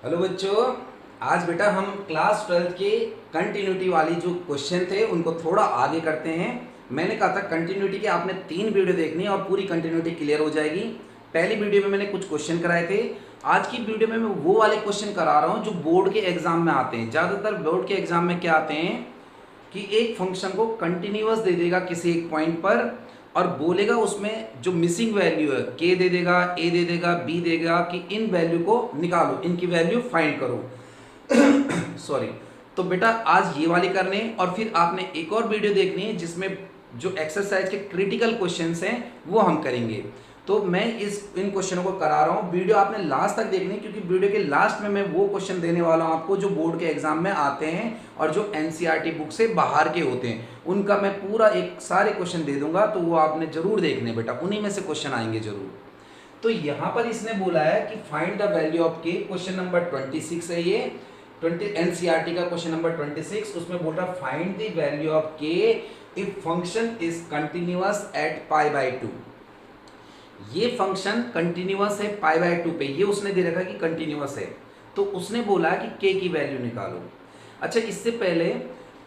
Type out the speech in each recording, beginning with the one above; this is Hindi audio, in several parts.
हेलो बच्चों। आज बेटा हम क्लास 12 के कंटिन्यूटी वाली जो क्वेश्चन थे उनको थोड़ा आगे करते हैं। मैंने कहा था कंटिन्यूटी के आपने 3 वीडियो देखनी है और पूरी कंटिन्यूटी क्लियर हो जाएगी। पहली वीडियो में मैंने कुछ क्वेश्चन कराए थे। आज की वीडियो में मैं वो वाले क्वेश्चन करा रहा हूँ जो बोर्ड के एग्जाम में आते हैं। ज़्यादातर बोर्ड के एग्जाम में क्या आते हैं कि एक फंक्शन को कंटिन्यूअस दे देगा किसी एक पॉइंट पर और बोलेगा उसमें जो मिसिंग वैल्यू है के दे देगा, ए दे देगा, बी देगा कि इन वैल्यू को निकालो, इनकी वैल्यू फाइंड करो। सॉरी। तो बेटा आज ये वाली करनी है और फिर आपने एक और वीडियो देखनी है जिसमें जो एक्सरसाइज के क्रिटिकल क्वेश्चंस हैं वो हम करेंगे। तो मैं इन क्वेश्चनों को करा रहा हूँ। वीडियो आपने लास्ट तक देखनी है क्योंकि वीडियो के लास्ट में मैं वो क्वेश्चन देने वाला हूँ आपको जो बोर्ड के एग्जाम में आते हैं और जो एनसीईआरटी बुक से बाहर के होते हैं उनका मैं पूरा एक सारे क्वेश्चन दे दूंगा। तो वो आपने जरूर देखने बेटा, उन्हीं में से क्वेश्चन आएंगे जरूर। तो यहाँ पर इसने बोला है कि फाइंड द वैल्यू ऑफ के, क्वेश्चन नंबर 26 है ये 20 एनसीईआरटी का क्वेश्चन नंबर 26। उसमें बोल रहा find the value of k if function is continuous at π/2। ये फंक्शन कंटिन्यूअस है π/2 पे, ये उसने दे रखा कि कंटिन्यूअस है तो उसने बोला कि के की वैल्यू निकालो। अच्छा, इससे पहले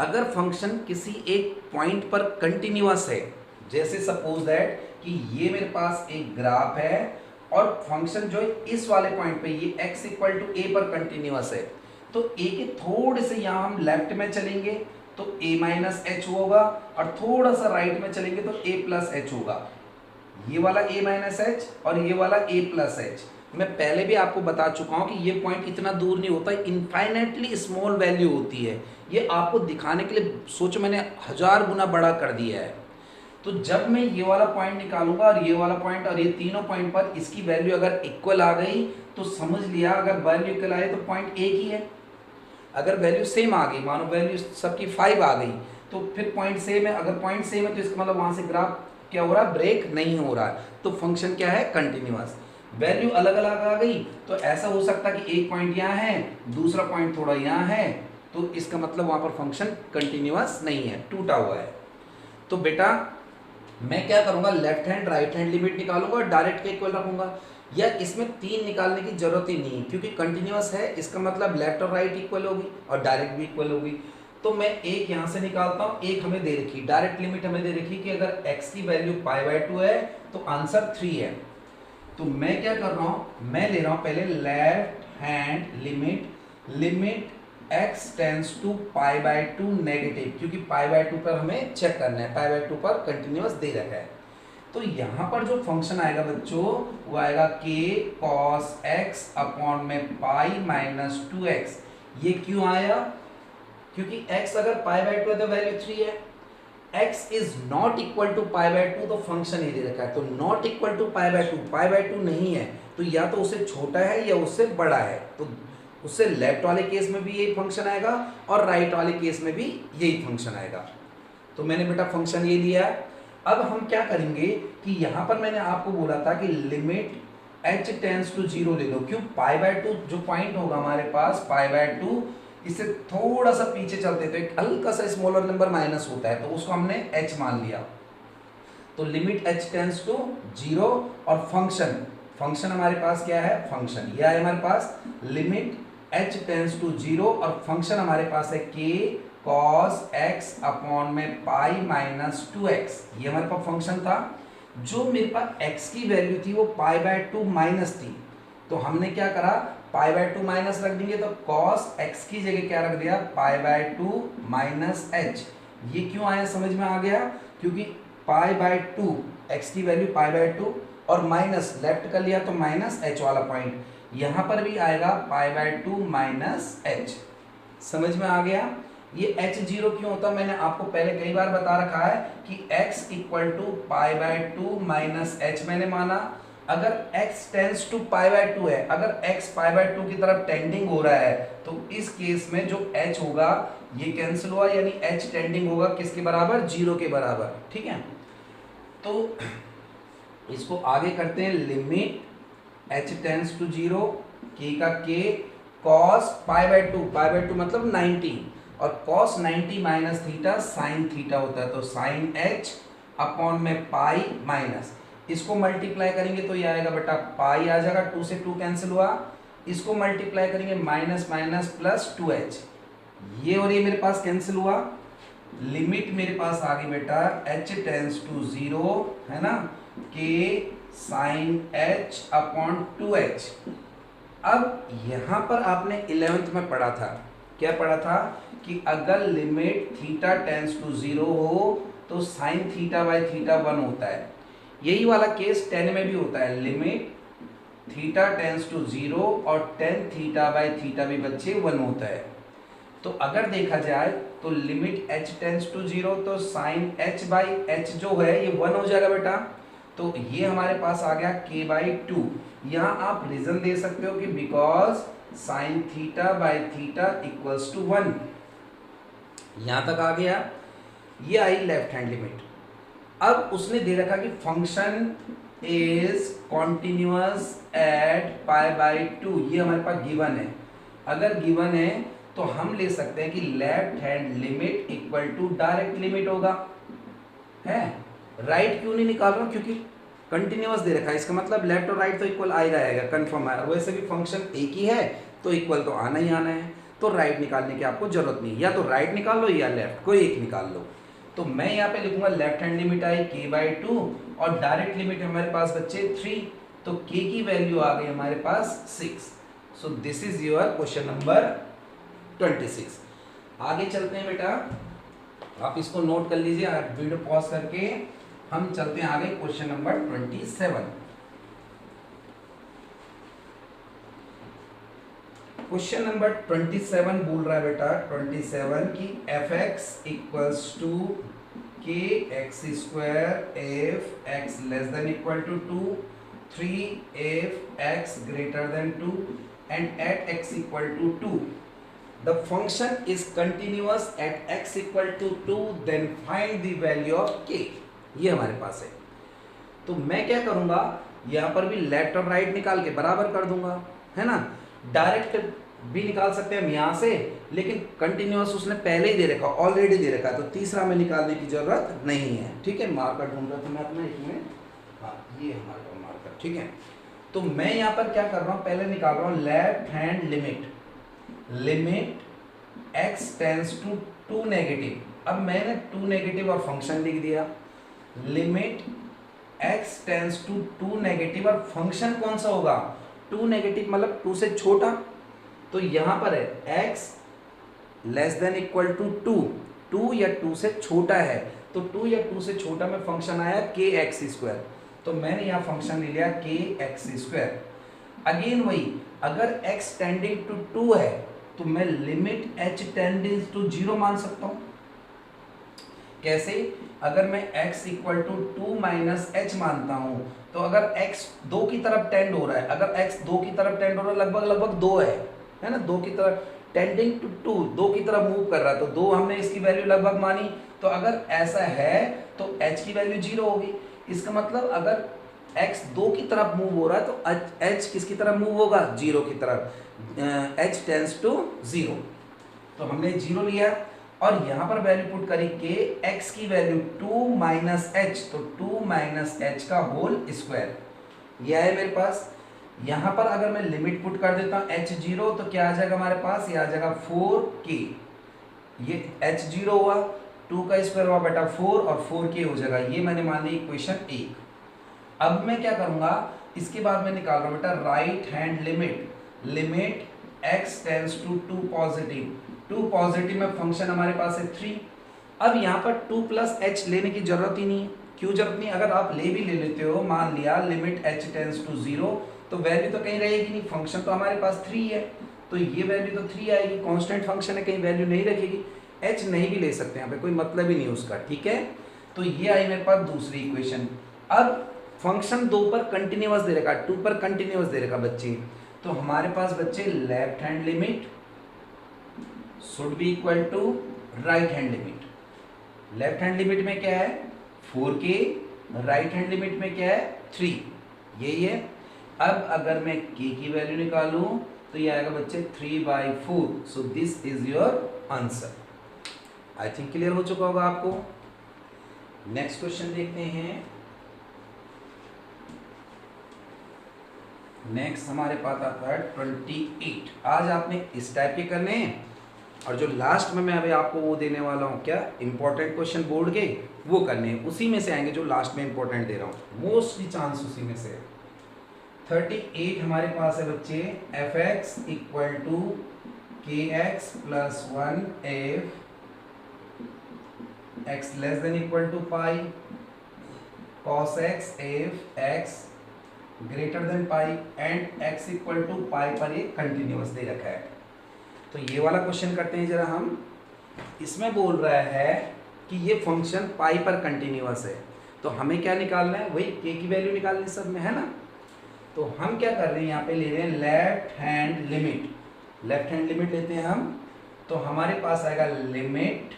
अगर फंक्शन किसी एक पॉइंट पर कंटिन्यूअस है, जैसे सपोज दैट कि ये मेरे पास एक ग्राफ है और फंक्शन जो है इस वाले पॉइंट पे ये x इक्वल टू ए पर कंटिन्यूअस है, तो a के थोड़े से यहाँ हम लेफ्ट में चलेंगे तो a माइनस एच होगा और थोड़ा सा राइट में चलेंगे तो a प्लस एच होगा। ये वाला a माइनस एच और ये वाला a प्लस एच। मैं पहले भी आपको बता चुका हूँ कि ये पॉइंट इतना दूर नहीं होता, इनफाइनेटली स्मॉल वैल्यू होती है। ये आपको दिखाने के लिए सोचो मैंने 1000 गुना बड़ा कर दिया है। तो जब मैं ये वाला पॉइंट निकालूंगा और ये वाला पॉइंट और ये तीनों पॉइंट पर इसकी वैल्यू अगर इक्वल आ गई तो समझ लिया अगर वैल्यू इक्वल आए तो पॉइंट एक ही है। अगर वैल्यू सेम आ गई, मानो वैल्यू सबकी 5 आ गई तो फिर पॉइंट सेम है। अगर पॉइंट सेम है तो इसका मतलब वहां से ग्राफ क्या हो रहा है, ब्रेक नहीं हो रहा है, तो फंक्शन क्या है, कंटिन्यूअस। वैल्यू अलग अलग आ गई तो ऐसा हो सकता है कि एक पॉइंट यहाँ है, दूसरा पॉइंट थोड़ा यहाँ है, तो इसका मतलब वहां पर फंक्शन कंटिन्यूअस नहीं है, टूटा हुआ है। तो बेटा मैं क्या करूंगा, left hand right hand limit निकालूंगा और डायरेक्ट के इक्वल रखूंगा। या इसमें 3 निकालने की जरूरत ही नहीं क्योंकि कंटिन्यूअस है, इसका मतलब लेफ्ट और राइट इक्वल होगी और डायरेक्ट भी इक्वल होगी। तो मैं एक यहाँ से निकालता हूँ, एक हमें दे रखी डायरेक्ट लिमिट हमें दे रखी कि अगर x की वैल्यू π/2 है तो आंसर 3 है। तो मैं क्या कर रहा हूँ, मैं ले रहा हूँ पहले left hand limit x tends to π/2 negative, क्योंकि π/2 पर हमें चेक करना है, π/2 पर कंटिन्यूअस दे रखा है। तो यहाँ पर जो फंक्शन आएगा बच्चों वो आएगा k cos x अपॉन में पाई माइनस 2x। ये क्यों आया, क्योंकि x अगर π/2 है तो वैल्यू 3 है। x is not equal to π/2 तो फंक्शन ही दे रखा है, तो नॉट इक्वल टू π/2 नहीं है तो या तो उससे छोटा है या उससे बड़ा है। तो उससे लेफ्ट वाले केस में भी यही फंक्शन आएगा और राइट वाले केस में भी यही फंक्शन आएगा। तो मैंने बेटा फंक्शन ये लिया। अब हम क्या करेंगे कि यहाँ पर मैंने आपको बोला था कि लिमिट h टेंस टू 0 ले लो। क्यों, π/2 जो पॉइंट होगा हमारे पास π/2 इससे थोड़ा सा पीछे चलते तो एक हल्का सा स्मॉलर नंबर माइनस होता है, तो उसको हमने h मान लिया। तो लिमिट h टेंस टू 0 और फंक्शन हमारे पास क्या है, फंक्शन यह है हमारे पास लिमिट h टेंस टू 0 और फंक्शन हमारे पास है k cos x अपॉन में पाई माइनस 2x। ये हमारे पास फंक्शन था। जो मेरे पास x की वैल्यू थी वो π/2 माइनस थी, तो हमने क्या करा, π/2 माइनस रख देंगे तो cos x की जगह क्या रख दिया, π/2 माइनस h। ये क्यों आया समझ में आ गया, क्योंकि π/2 x की वैल्यू π/2 और माइनस लेफ्ट कर लिया तो माइनस h वाला पॉइंट, यहां पर भी आएगा π/2 माइनस h। समझ में आ गया। ये h 0 क्यों होता है, मैंने आपको पहले कई बार बता रखा है कि x equal to π/2 minus h मैंने माना। अगर x टेंस टू π/2 है, अगर x π/2 की तरफ टेंडिंग हो रहा है तो इस केस में जो h होगा ये कैंसिल हुआ, यानी h टेंडिंग होगा किसके बराबर, 0 के बराबर। ठीक है, तो इसको आगे करते हैं। Limit h tends to 0 k का k cos π/2 मतलब 90 और cos 90 minus theta sine theta होता है, तो साइन h अपॉन में पाई माइनस, इसको मल्टीप्लाई करेंगे तो ये आएगा बेटा पाई आ जाएगा, 2 से 2 कैंसिल हुआ इसको मल्टीप्लाई करेंगे माइनस माइनस प्लस 2h, ये और ये मेरे पास कैंसिल हुआ, लिमिट मेरे पास आ गई बेटा h टेंस टू 0 है ना, k sign h upon 2h। अब यहां पर आपने 11th में पढ़ा था, क्या पढ़ा था कि अगर लिमिट थीटा टेंस टू 0 हो तो साइन थीटा बाय थीटा 1 होता है। यही वाला केस 10 में भी होता है, लिमिट थीटा टेंस टू 0 और टेन थीटा बाय थीटा भी बच्चे 1 होता है। तो अगर देखा जाए तो लिमिट h टेंस टू 0 तो साइन h बाई h जो है ये 1 हो जाएगा बेटा। तो ये हमारे पास आ गया k बाई 2। यहाँ आप रीजन दे सकते हो कि because sine theta by theta equals to 1। यहाँ तक आ गया, ये आई लेफ्ट हैंड लिमिट। अब उसने दे रखा कि function is continuous at pi by 2, ये हमारे पास गिवन है। अगर गिवन है तो हम ले सकते हैं कि left hand limit equal to direct limit होगा, है। राइट क्यों नहीं निकाल रहा हूं, क्योंकि कंटिन्यूअस दे रखा है, इसका मतलब लेफ्ट और राइट तो इक्वल आएगा कंफर्म है। वैसे भी फंक्शन एक ही है तो इक्वल तो आना ही आना है, तो राइट निकालने की आपको जरूरत नहीं, या तो राइट निकाल लो या लेफ्ट, कोई एक निकाल लो। तो मैं यहाँ पे लिखूंगा left hand limit I k by 2 और डायरेक्ट लिमिट हमारे पास बच्चे 3, तो k की वैल्यू आ गई हमारे पास 6। So this is your question number 26। आगे चलते हैं बेटा, आप इसको नोट कर लीजिए, वीडियो पॉज करके हम चलते हैं आगे क्वेश्चन नंबर 27। क्वेश्चन नंबर 27 बोल रहा है बेटा 27 की f(x) equals to kx square if x less than equal to 2, 3 if x greater than 2 and at x equal to 2 the function is continuous at x equal to 2 then find the value of k। ये हमारे पास है। तो मैं क्या करूंगा, यहां पर भी लेफ्ट और राइट निकाल के बराबर कर दूंगा, है ना। डायरेक्ट भी निकाल सकते हैं हम यहाँ से, लेकिन कंटिन्यूअस उसने पहले ही दे रखा, ऑलरेडी दे रखा है, तो तीसरा में निकालने की जरूरत नहीं है। ठीक है, मार्कर ढूंढ रहा था मैं अपना, इसमें हाँ ये हमारे पास मार्कर। ठीक है, तो मैं यहाँ पर क्या कर रहा हूँ, पहले निकाल रहा हूँ left hand limit, limit x tends to 2 negative. अब मैंने 2 नेगेटिव और फंक्शन लिख दिया, limit x tends to 2 negative और फंक्शन कौन सा होगा, 2 नेगेटिव मतलब 2 से छोटा, तो यहां पर है x less than equal to 2, 2 या 2 से छोटा है, तो 2 या 2 से छोटा में फंक्शन आया kx स्क्वायर, तो मैंने यहाँ फंक्शन ले लिया kx स्क्वायर। अगेन वही, अगर x टेंडिंग टू 2 है तो मैं लिमिट h टेंडिंग टू 0 मान सकता हूँ। कैसे, अगर मैं x equal to 2 minus h मानता हूँ, तो अगर x 2 की तरफ टेंड हो रहा है, अगर x 2 की तरफ टेंड हो रहा है, लगभग लगभग 2 है ना, 2 की तरफ टेंडिंग टू 2, 2 की तरफ मूव कर रहा है, तो 2 हमने इसकी वैल्यू लगभग मानी। तो अगर ऐसा है तो h की वैल्यू 0 होगी। इसका मतलब अगर x 2 की तरफ मूव हो रहा है तो h किसकी तरफ मूव होगा, 0 की तरफ, h टेंस टू 0, तो हमने 0 लिया और यहाँ पर वैल्यू पुट करी के x की वैल्यू 2 माइनस एच, तो 2 माइनस एच का होल स्क्वायर, यह है मेरे पास। यहाँ पर अगर मैं लिमिट पुट कर देता हूँ h0, तो क्या आ जाएगा हमारे पास, ये आ जाएगा 4k, ये h0 हुआ, 2 का स्क्वायर हुआ बेटा 4 और 4k हो जाएगा। ये मैंने मान ली इक्वेशन 1। अब मैं क्या करूँगा, इसके बाद मैं निकाल रहा हूँ बेटा right hand limit, limit x tends to 2 positive, 2 positive में फंक्शन हमारे पास है 3। अब यहाँ पर 2 प्लस h लेने की जरूरत ही नहीं है। क्यों जरूरत नहीं, अगर आप ले भी ले लेते हो, मान लिया लिमिट h टेंस टू 0, तो वैल्यू तो कहीं रहेगी नहीं, फंक्शन तो हमारे पास 3 है, तो ये वैल्यू तो 3 आएगी, कांस्टेंट फंक्शन है, कहीं वैल्यू नहीं रखेगी। h नहीं भी ले सकते हैं, यहाँ पे कोई मतलब ही नहीं उसका। ठीक है, तो ये आई मेरे पास दूसरी इक्वेशन। अब फंक्शन 2 पर कंटिन्यूअस दे रखा, 2 पर कंटिन्यूअस दे रखा बच्चे, तो हमारे पास बच्चे left hand limit should be equal to right hand limit. Left hand limit में क्या है 4k, राइट हैंड लिमिट में क्या है 3, यही है। अब अगर मैं k की वैल्यू निकालूं तो ये आएगा बच्चे 3/4। So this is your answer. I think clear हो चुका होगा आपको। नेक्स्ट क्वेश्चन देखते हैं। नेक्स्ट हमारे पास आता है 28। आज आपने इस टाइप के करने हैं और जो लास्ट में मैं अभी आपको वो देने वाला हूँ क्या इंपॉर्टेंट क्वेश्चन बोर्ड के वो करने हैं, उसी में से आएंगे जो लास्ट में इंपॉर्टेंट दे रहा हूँ, मोस्टली चांस उसी में से है। 38 हमारे पास है बच्चे f x equal to k x plus 1 f x less than equal to pi cos x f x greater than pi and x equal to pi पर ये कंटिन्यूअस दे रखा है। तो ये वाला क्वेश्चन करते हैं जरा हम। इसमें बोल रहा है कि ये फंक्शन पाई पर कंटिन्यूअस है, तो हमें क्या निकालना है, वही के की वैल्यू निकालनी सब में, है ना। तो हम क्या कर रहे हैं, यहाँ पे ले रहे हैं left hand limit. Left hand limit लेते हैं हम, तो हमारे पास आएगा limit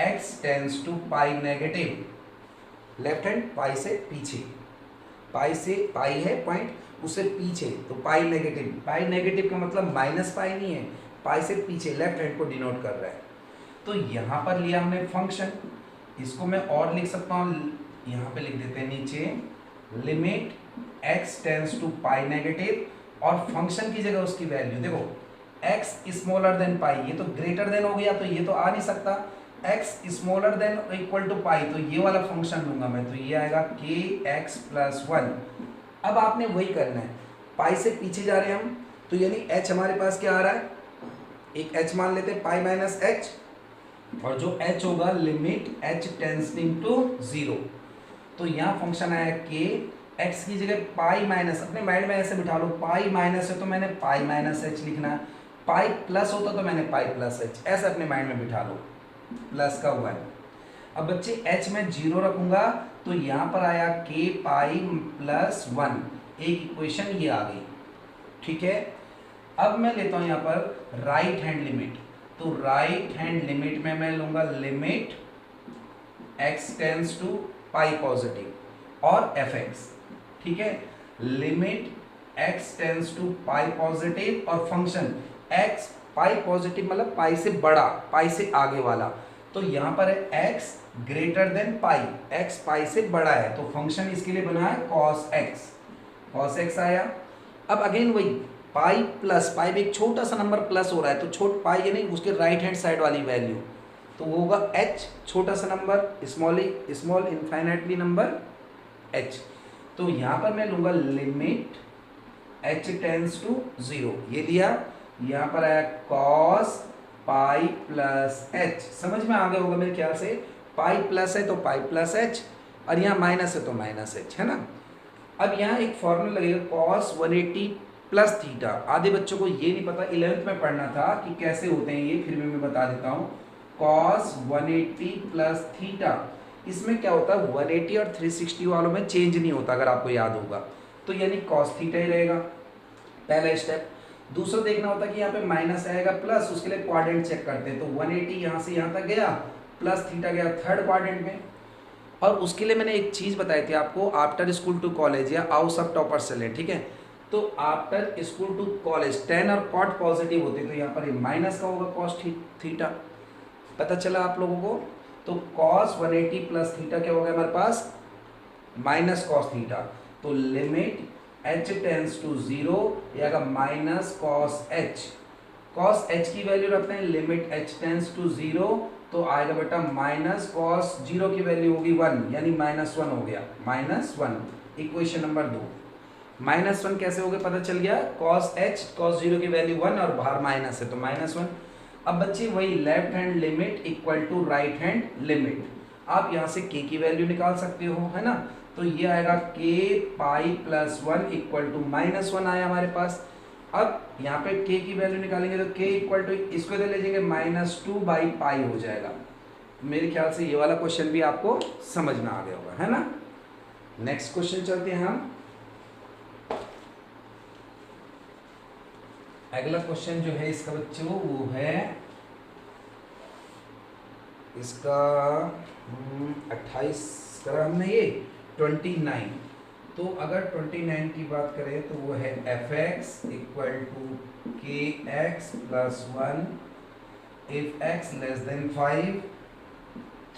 x tends to pi negative, left hand pi से पीछे, पाई से पाई है पॉइंट उससे पीछे, तो पाई नेगेटिव, पाई नेगेटिव का मतलब माइनस पाई नहीं है, पाई से पीछे लेफ्ट हैंड को डिनोट कर रहा है। तो यहाँ पर लिया हमने फंक्शन, इसको मैं और लिख सकता हूँ, यहाँ पे लिख देते हैं नीचे limit x tends to pi negative और फंक्शन की जगह उसकी वैल्यू देखो x स्मॉलर देन पाई, ये तो ग्रेटर देन हो गया तो ये तो आ नहीं सकता, x smaller than equal to pi, तो ये वाला फंक्शन लूंगा मैं, तो ये आएगा के एक्स प्लस 1। अब आपने वही करना है, पाई से पीछे जा रहे हैं हम, तो यानी h हमारे पास क्या आ रहा है, एक h मान लेते हैं पाई माइनस एच, और जो h होगा लिमिट h टेंडिंग टू 0, तो यहाँ फंक्शन आया के x की जगह पाई माइनस, अपने माइंड में ऐसे बिठा लो, पाई माइनस है तो मैंने पाई माइनस एच लिखना है, पाई प्लस होता तो मैंने पाई प्लस एच, ऐसे अपने माइंड में बिठा लो, प्लस का 1। अब बच्चे h में 0 रखूंगा तो यहाँ पर आया k पाई प्लस 1, एक इक्वेशन ये आ गई, ठीक है। अब मैं लेता हूँ यहाँ पर राइट हैंड लिमिट, तो राइट हैंड लिमिट में मैं लूंगा limit x tends to pi positive और एफ एक्स, ठीक है, limit x tends to pi positive और फंक्शन x पाई पॉजिटिव मतलब पाई से बड़ा, पाई से आगे वाला, तो यहाँ पर है x ग्रेटर देन पाई, x पाई से बड़ा है, तो फंक्शन इसके लिए बना है cos x, cos x आया। अब अगेन वही पाई प्लस पाई में एक छोटा सा नंबर प्लस हो रहा है, तो छोट पाई यानी उसके राइट हैंड साइड वाली वैल्यू, तो वो होगा h छोटा सा number small infinitely number h, तो यहाँ पर मैं लूंगा लिमिट h टेंस टू 0, ये लिया, यहाँ पर आया cos पाई प्लस h, समझ में आ गया होगा मेरे ख्याल से, पाई प्लस है तो पाई प्लस h और यहाँ माइनस है तो माइनस h, है ना। अब यहाँ एक फॉर्मूला लगेगा cos 180 प्लस थीटा, आधे बच्चों को ये नहीं पता, 11th में पढ़ना था कि कैसे होते हैं ये, फिर भी मैं बता देता हूँ, cos 180 प्लस थीटा, इसमें क्या होता है 180 और 360 वालों में चेंज नहीं होता, अगर आपको याद होगा, तो यानी cos थीटा ही रहेगा, पहला स्टेप। दूसरा देखना होता है कि यहाँ पे माइनस आएगा प्लस, उसके लिए क्वाड्रेंट चेक करते हैं, तो 180 यहाँ से यहाँ तक गया, प्लस थीटा गया थर्ड क्वाड्रेंट में। और उसके लिए मैंने एक चीज़ बताई थी आपको, आफ्टर स्कूल टू कॉलेज या आओ सब टॉपर से लें, ठीक है, तो after school to college ten और कॉट पॉजिटिव होते, तो यहाँ पर माइनस का होगा कॉस थीटा, पता चला आप लोगों को। तो कॉस 180 प्लस थीटा क्या होगा हमारे पास, माइनस कॉस थीटा, तो लिमिट h टेंस टू 0 या minus cos h, cos h की वैल्यू रखते हैं लिमिट h टेंस टू 0, तो आएगा बेटा माइनस कॉस 0 की वैल्यू होगी 1, यानी -1 हो गया, -1 इक्वेशन नंबर 2। -1 कैसे हो गया पता चल गया, कॉस h कॉस 0 की वैल्यू 1 और बाहर माइनस है तो -1। अब बच्चे वही left hand limit equal to right hand limit, आप यहाँ से k की वैल्यू निकाल सकते हो, है ना, तो ये आएगा k pi plus 1 equal to -1 आया हमारे पास। अब यहाँ पे k की वैल्यू निकालेंगे तो k इक्वल टू इसको इधर ले जाएंगे -2 बाई पाई हो जाएगा। मेरे ख्याल से ये वाला क्वेश्चन भी आपको समझ में आ गया होगा, है ना। नेक्स्ट क्वेश्चन चलते हैं हम। अगला क्वेश्चन जो है इसका बच्चों वो है इसका 28 करा हमने, ये 29, तो अगर 29 की बात करें तो वो है f x equal to k x plus 1 if x less than 5,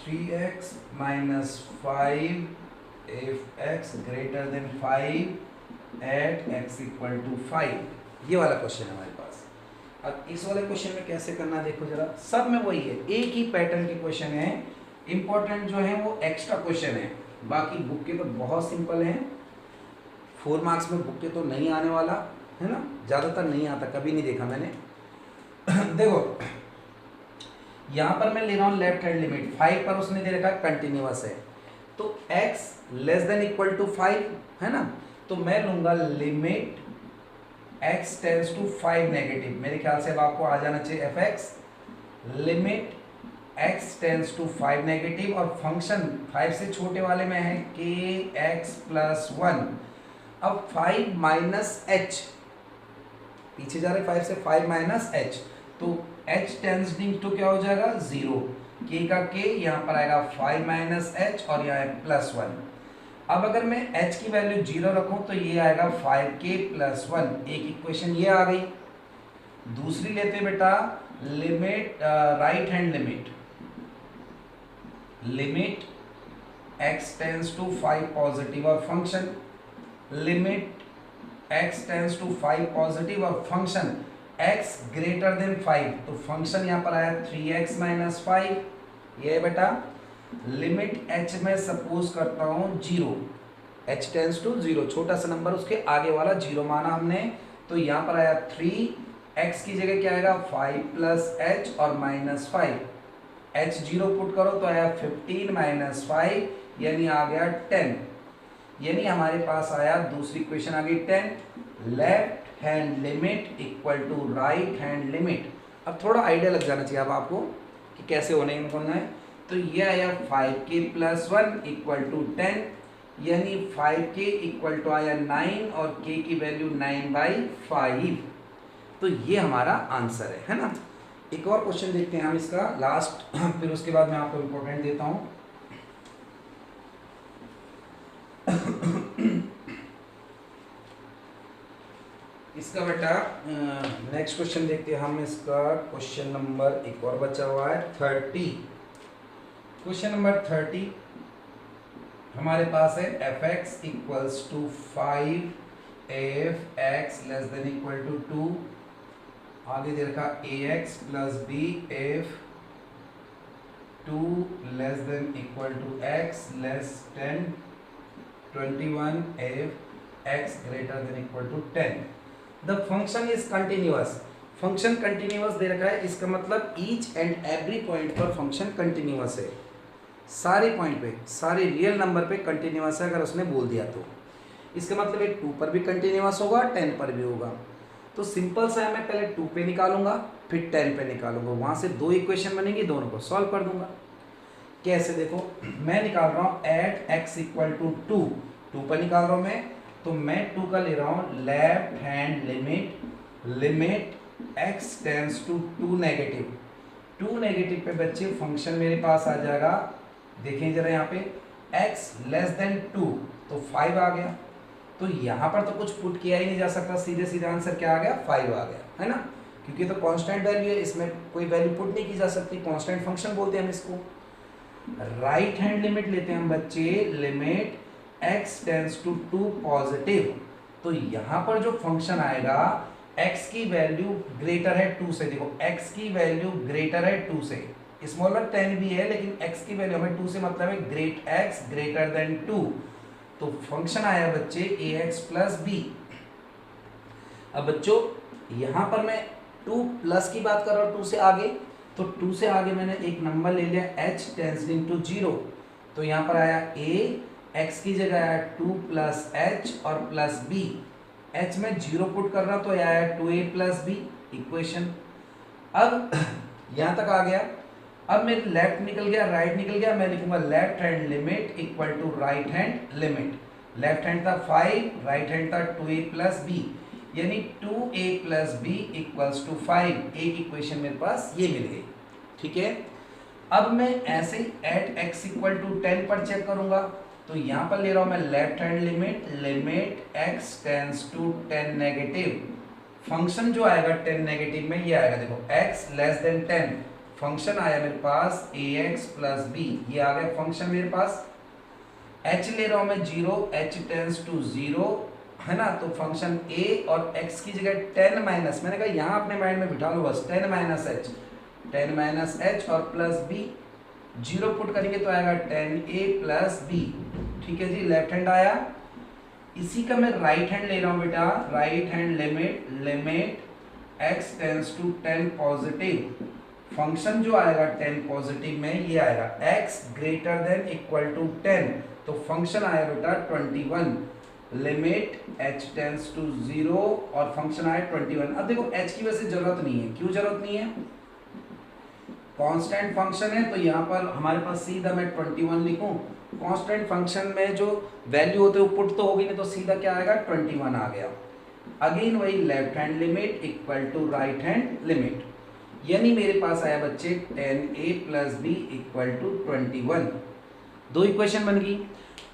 3x minus 5 if x greater than 5 at x equal to 5, ये वाला क्वेश्चन है हमारे पास। अब इस वाले क्वेश्चन में कैसे करना देखो जरा, सब में वही है, एक ही पैटर्न के क्वेश्चन है। इंपॉर्टेंट जो है वो एक्स्ट्रा क्वेश्चन है, बाकी बुक के तो बहुत सिंपल हैं। 4 मार्क्स में बुक के तो नहीं आने वाला है ना, ज़्यादातर नहीं आता, कभी नहीं देखा मैंने। देखो यहाँ पर मैं ले रहा हूँ लेफ्ट हैंड लिमिट, 5 पर उसने दे रखा कंटिन्यूअस है, तो x less than equal to 5 है ना, तो मैं लूंगा limit x tends to 5 negative. मेरे ख्याल से अब आपको आ जाना चाहिए fx limit x tends to 5 negative, और फंक्शन 5 से छोटे वाले में है kx प्लस 1। अब 5 माइनस h, पीछे जा रहे 5 से 5 माइनस h, तो h टेंडिंग टू क्या हो जाएगा 0, k का k यहाँ पर आएगा 5 माइनस h और यहाँ है प्लस 1। अब अगर मैं h की वैल्यू 0 रखूं तो ये आएगा 5k प्लस 1, एक इक्वेशन ये आ गई। दूसरी लेते हैं बेटा limit right hand limit, limit x tends to 5 positive और function limit x tends to 5 positive और फंक्शन x ग्रेटर देन 5, तो फंक्शन यहाँ पर आया 3x माइनस 5, ये है बेटा लिमिट h में सपोज करता हूँ 0, h टेंस टू 0, छोटा सा नंबर उसके आगे वाला 0 माना हमने, तो यहाँ पर आया 3, x की जगह क्या आएगा 5 प्लस h और माइनस 5, h 0 पुट करो तो आया 15 माइनस 5, यानी आ गया 10, यानी हमारे पास आया दूसरी इक्वेशन आ गई 10, left hand limit equal to right hand limit. अब थोड़ा आइडिया लग जाना चाहिए अब आपको कि कैसे होने है, तो ये आया 5k प्लस 1 इक्वल टू 10, यानी 5k इक्वल टू आया 9 और k की वैल्यू 9/5, तो ये हमारा आंसर है ना। एक और क्वेश्चन देखते हैं हम इसका लास्ट, फिर उसके बाद मैं आपको इम्पोर्टेंट देता हूँ। इसका बेटा नेक्स्ट क्वेश्चन देखते हैं हम, इसका क्वेश्चन नंबर एक और बचा हुआ है 30। क्वेश्चन नंबर 30 हमारे पास है fx equals to 5 if x less than equal to 2, आगे दे रखा ax plus b if 2 less than equal to x less 10, 21 if x greater than equal to 10। The function is continuous, function continuous दे रखा है, इसका मतलब ईच एंड एवरी पॉइंट पर फंक्शन कंटिन्यूअस है, सारे पॉइंट पे, सारे रियल नंबर पे कंटिन्यूअस है अगर उसने बोल दिया तो। इसका मतलब एक 2 पर भी कंटिन्यूअस होगा, 10 पर भी होगा। तो सिंपल सा है, मैं पहले 2 पे निकालूंगा फिर 10 पे निकालूंगा, वहाँ से 2 इक्वेशन बनेंगी, दोनों को सॉल्व कर दूंगा। कैसे देखो, मैं निकाल रहा हूँ एट x इक्वल टू 2 पर निकाल रहा हूँ मैं, तो मैं 2 का ले रहा हूँ left hand limit, limit x tends to 2 negative, 2 negative पे बच्चे फंक्शन मेरे पास आ जाएगा, देखें जरा यहाँ पे x लेस देन 2, तो 5 आ गया, तो यहाँ पर तो कुछ पुट किया ही नहीं जा सकता, सीधे सीधे आंसर क्या आ गया 5 आ गया, है ना, क्योंकि तो कांस्टेंट वैल्यू है, इसमें कोई वैल्यू पुट नहीं की जा सकती, कांस्टेंट फंक्शन बोलते हैं हम इसको। राइट हैंड लिमिट लेते हैं हम बच्चे, limit x tends to 2 positive, तो यहाँ पर जो फंक्शन आएगा x की वैल्यू ग्रेटर है 2 से, देखो x की वैल्यू ग्रेटर है 2 से, स्मॉलर 10 भी है लेकिन x की वैल्यू हमें 2 से मतलब है ग्रेट x ग्रेटर देन 2, तो फंक्शन आया बच्चे ax प्लस b। अब बच्चों यहाँ पर मैं 2 प्लस की बात कर रहा हूँ 2 से आगे, तो 2 से आगे मैंने एक नंबर ले लिया h टेंडिंग टू 0, तो यहाँ पर आया a, x की जगह आया 2 प्लस h और प्लस b, h में 0 पुट कर रहा तो आया 2a प्लस b इक्वेशन। अब यहाँ तक आ गया, अब मेरे लेफ्ट निकल गया राइट निकल गया, मैं लिखूंगा left hand limit equal to right hand limit, left hand था 5, राइट हैंड था 2a प्लस b, यानी 2a plus b equals to 5, एक इक्वेशन मेरे पास ये मिल गई, ठीक है। अब मैं ऐसे एट x इक्वल टू 10 पर चेक करूंगा, तो यहाँ पर ले रहा हूँ मैं left hand limit, limit x tends to 10 negative, function जो आएगा 10 नेगेटिव में ये आएगा, देखो x लेस देन 10, फंक्शन आया मेरे पास ax प्लस b, ये आ गया फंक्शन मेरे पास। h ले रहा हूँ मैं 0, h टेंस टू 0, है ना, तो फंक्शन a और x की जगह 10 माइनस, मैंने कहा यहाँ अपने माइंड में बिठा लो बस, 10 माइनस h और प्लस b, जीरो पुट करेंगे तो आएगा 10a प्लस b। ठीक है जी, लेफ्ट हैंड आया। इसी का मैं राइट हैंड ले रहा हूँ बेटा, right hand limit x tends to 10 positive, function जो आएगा 10 पॉजिटिव में ये आएगा x greater than equal to 10, तो फंक्शन आया बेटा 21, लिमिट h टेंड्स टू 0 और फंक्शन आया 21। अब देखो h की वैसे जरूरत नहीं है, क्यों जरूरत नहीं है, कांस्टेंट फंक्शन है, तो यहाँ पर हमारे पास सीधा मैं 21 लिखूं। कांस्टेंट फंक्शन में जो वैल्यू होते हैं वो पुट तो होगी नहीं, तो सीधा क्या आएगा 21 आ गया। अगेन वही left hand limit equal to right hand limit, यानी मेरे पास आया बच्चे 10a plus b equal to 21। दो इक्वेशन बन गई।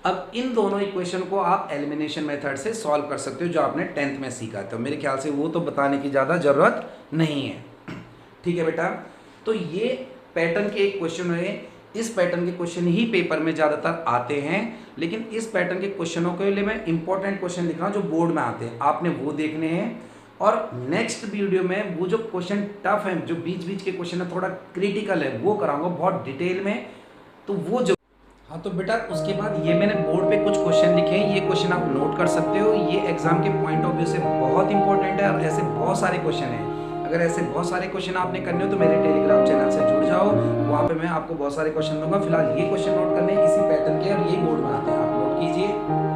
अब इन दोनों इक्वेशन को आप एलिमिनेशन मेथड से सॉल्व कर सकते हो, जो आपने 10th में सीखा था। मेरे ख्याल से वो तो बताने की ज़्यादा ज़रूरत नहीं है। ठीक है बेटा, तो ये पैटर्न के एक क्वेश्चन है, इस पैटर्न के क्वेश्चन ही पेपर में ज़्यादातर आते हैं, लेकिन इस पैटर्न के क्वेश्चनों के लिए मैं इंपॉर्टेंट क्वेश्चन लिख रहा हूँ जो बोर्ड में आते हैं, आपने वो देखने हैं। और नेक्स्ट वीडियो में वो जो क्वेश्चन टफ है, जो बीच बीच के क्वेश्चन है, थोड़ा क्रिटिकल है, वो कराऊंगा बहुत डिटेल में, तो वो जो हाँ तो बेटा उसके बाद ये मैंने बोर्ड पे कुछ क्वेश्चन लिखे हैं, ये क्वेश्चन आप नोट कर सकते हो, ये एग्जाम के पॉइंट ऑफ व्यू से बहुत इंपॉर्टेंट है और ऐसे बहुत सारे क्वेश्चन हैं। अगर ऐसे बहुत सारे क्वेश्चन आपने करने हो तो मेरे टेलीग्राम चैनल से जुड़ जाओ, वहाँ पे मैं आपको बहुत सारे क्वेश्चन दूंगा। फिलहाल ये क्वेश्चन नोट करने इसी पैटर्न के और यही बोर्ड में आते हैं, आप नोट कीजिए।